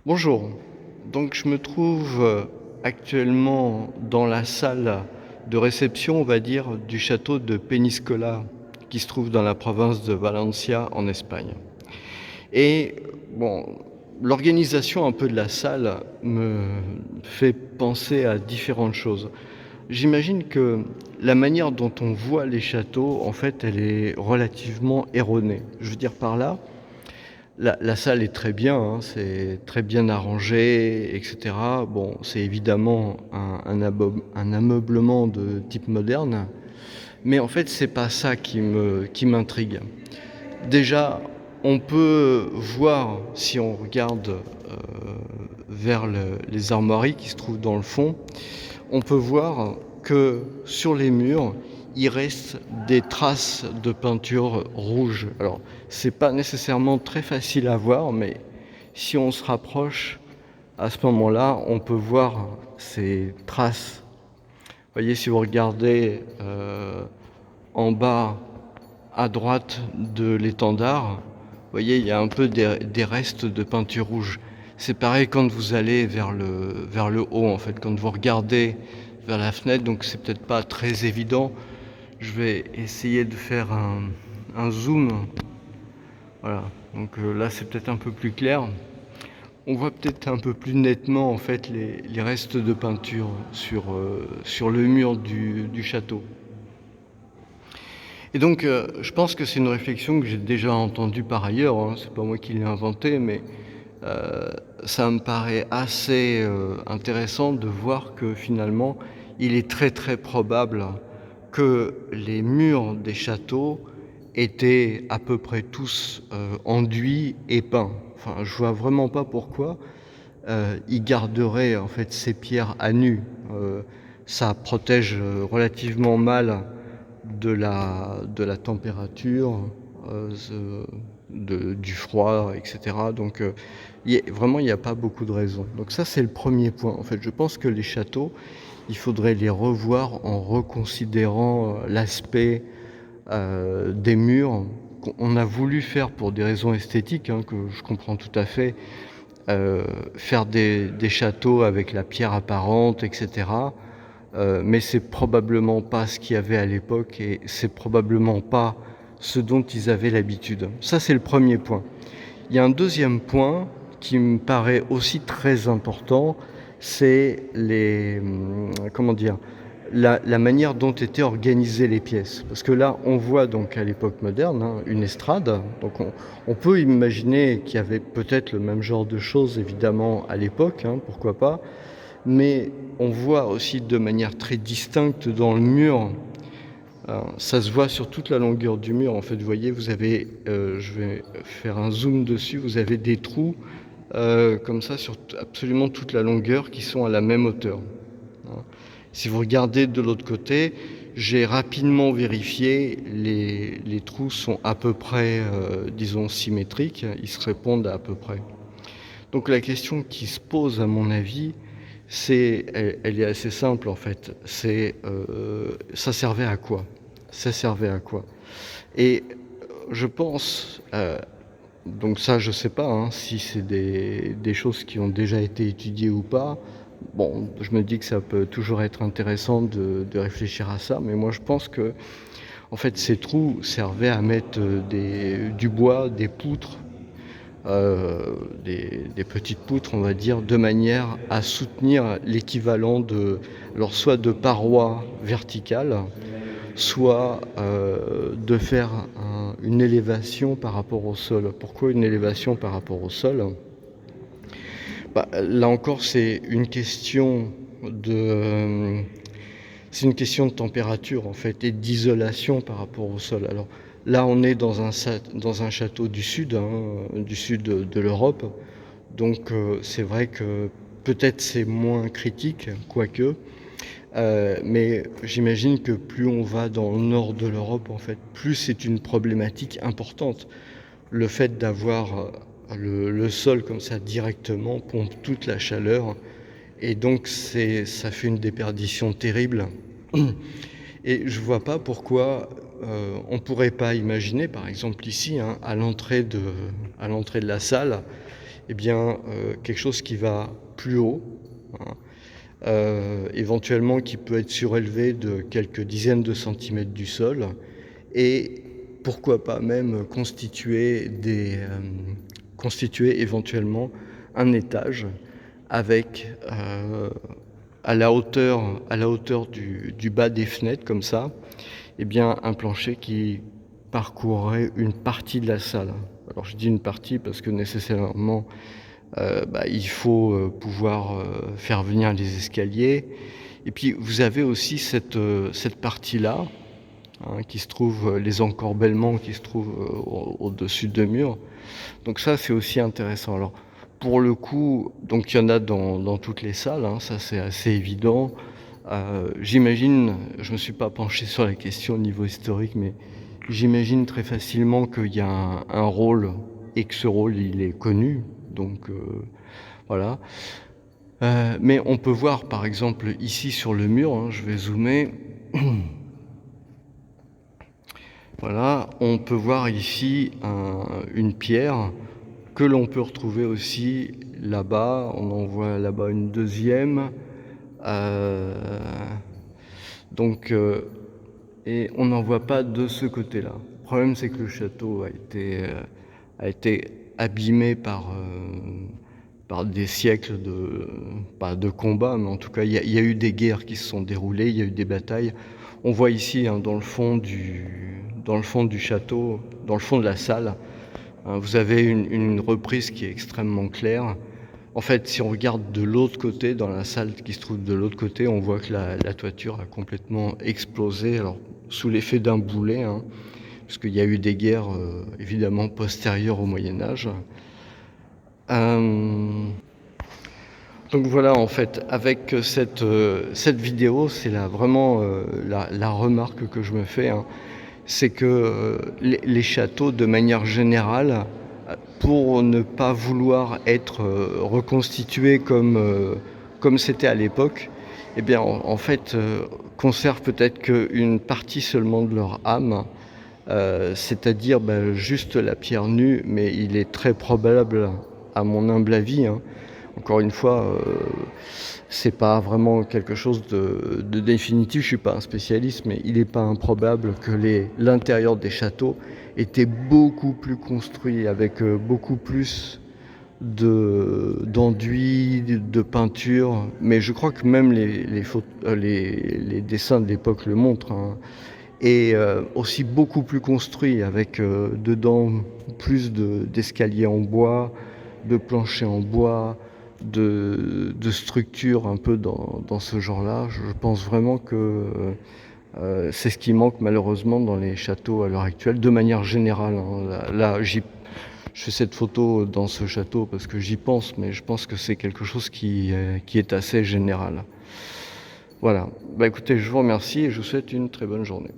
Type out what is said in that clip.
Bonjour, donc je me trouve actuellement dans la salle de réception, on va dire, du château de Peñíscola, qui se trouve dans la province de Valencia en Espagne. Et bon, l'organisation un peu de la salle me fait penser à différentes choses. J'imagine que la manière dont on voit les châteaux, en fait, elle est relativement erronée. Je veux dire par là, la salle est très bien, hein, c'est très bien arrangé, et cetera. Bon, c'est évidemment un ameublement de type moderne, mais en fait, c'est pas ça qui m'intrigue. Déjà, on peut voir, si on regarde vers les armoiries qui se trouvent dans le fond, on peut voir que sur les murs, il reste des traces de peinture rouge. Alors, c'est pas nécessairement très facile à voir, mais si on se rapproche, à ce moment-là, on peut voir ces traces. Vous voyez, si vous regardez en bas à droite de l'étendard, vous voyez, il y a un peu des restes de peinture rouge. C'est pareil quand vous allez vers le haut, en fait, quand vous regardez vers la fenêtre, donc c'est peut-être pas très évident. Je vais essayer de faire un zoom. Voilà, donc là c'est peut-être un peu plus clair. On voit peut-être un peu plus nettement en fait les restes de peinture sur le mur du château. Et donc je pense que c'est une réflexion que j'ai déjà entendue par ailleurs, hein. C'est pas moi qui l'ai inventée, mais ça me paraît assez intéressant de voir que finalement il est très très probable que les murs des châteaux étaient à peu près tous enduits et peints. Enfin, je vois vraiment pas pourquoi ils garderaient en fait ces pierres à nu. Euh, Ça protège relativement mal de la température, du froid, etc. Donc vraiment, il n'y a pas beaucoup de raisons. Donc ça, c'est le premier point. En fait, je pense que les châteaux, il faudrait les revoir en reconsidérant l'aspect des murs qu'on a voulu faire pour des raisons esthétiques, hein, que je comprends tout à fait, faire des châteaux avec la pierre apparente, etc. Mais c'est probablement pas ce qu'il y avait à l'époque et c'est probablement pas ce dont ils avaient l'habitude. Ça, c'est le premier point. Il y a un deuxième point qui me paraît aussi très important, c'est comment dire, la manière dont étaient organisées les pièces. Parce que là, on voit donc à l'époque moderne, hein, une estrade. Donc on peut imaginer qu'il y avait peut-être le même genre de choses, évidemment, à l'époque, hein, pourquoi pas. Mais on voit aussi de manière très distincte dans le mur. Ça se voit sur toute la longueur du mur. En fait, vous voyez, vous avez, je vais faire un zoom dessus, vous avez des trous comme ça sur absolument toute la longueur qui sont à la même hauteur. Si vous regardez de l'autre côté, j'ai rapidement vérifié, les trous sont à peu près, disons, symétriques, ils se répondent à peu près. Donc la question qui se pose à mon avis, elle est assez simple en fait, ça servait à quoi? Ça servait à quoi? Et je pense, donc ça je sais pas hein, si c'est des choses qui ont déjà été étudiées ou pas. Bon, je me dis que ça peut toujours être intéressant de réfléchir à ça, mais moi je pense que en fait ces trous servaient à mettre du bois, des poutres, des petites poutres, on va dire, de manière à soutenir l'équivalent alors soit de parois verticales, soit de faire une élévation par rapport au sol. Pourquoi une élévation par rapport au sol? Là encore, c'est une question de température en fait et d'isolation par rapport au sol. Alors là, on est dans un château du sud, hein, du sud de l'Europe. Donc c'est vrai que peut-être c'est moins critique, quoique. Mais j'imagine que plus on va dans le nord de l'Europe, en fait, plus c'est une problématique importante. Le fait d'avoir le sol comme ça directement pompe toute la chaleur et donc ça fait une déperdition terrible. Et je vois pas pourquoi on pourrait pas imaginer, par exemple ici, hein, à l'entrée de la salle, eh bien, quelque chose qui va plus haut, hein, éventuellement qui peut être surélevé de quelques dizaines de centimètres du sol et pourquoi pas même constituer éventuellement un étage avec, à la hauteur du bas des fenêtres comme ça, eh bien un plancher qui parcourrait une partie de la salle. Alors je dis une partie parce que nécessairement, il faut, pouvoir, faire venir les escaliers et puis vous avez aussi cette partie-là, hein, qui se trouve, les encorbellements qui se trouvent, au-dessus de murs. Donc ça, c'est aussi intéressant. Alors pour le coup, donc il y en a dans toutes les salles, hein, ça c'est assez évident. J'imagine, je me suis pas penché sur la question au niveau historique, mais j'imagine très facilement qu'il y a un rôle et que ce rôle, il est connu, donc voilà. Mais on peut voir par exemple ici sur le mur, hein, je vais zoomer. Voilà, on peut voir ici une pierre que l'on peut retrouver aussi là-bas. On en voit là-bas une deuxième. Euh, donc, et on n'en voit pas de ce côté-là. Le problème, c'est que le château a été abîmé par des siècles pas de combats, mais en tout cas, il y a eu des guerres qui se sont déroulées, il y a eu des batailles. On voit ici, hein, dans le fond du château, dans le fond de la salle, hein, vous avez une reprise qui est extrêmement claire. En fait, si on regarde de l'autre côté, dans la salle qui se trouve de l'autre côté, on voit que la toiture a complètement explosé, alors sous l'effet d'un boulet, hein, parce qu'il y a eu des guerres évidemment postérieures au Moyen-Âge. Donc voilà, en fait, avec cette vidéo, c'est là vraiment la remarque que je me fais, hein, c'est que les châteaux, de manière générale, pour ne pas vouloir être reconstitués comme c'était à l'époque, eh bien, en fait, conservent peut-être qu'une partie seulement de leur âme, c'est-à-dire juste la pierre nue, mais il est très probable, à mon humble avis, hein, encore une fois, c'est pas vraiment quelque chose de définitif, je suis pas un spécialiste, mais il n'est pas improbable que l'intérieur des châteaux était beaucoup plus construit, avec beaucoup plus d'enduit, de peinture, mais je crois que même les dessins de l'époque le montrent, hein, et aussi beaucoup plus construit, avec dedans plus d'escaliers en bois, de planchers en bois, de structures un peu dans ce genre-là. Je pense vraiment que c'est ce qui manque malheureusement dans les châteaux à l'heure actuelle, de manière générale, hein. Là, je fais cette photo dans ce château parce que j'y pense, mais je pense que c'est quelque chose qui est assez général. Voilà. Écoutez, je vous remercie et je vous souhaite une très bonne journée.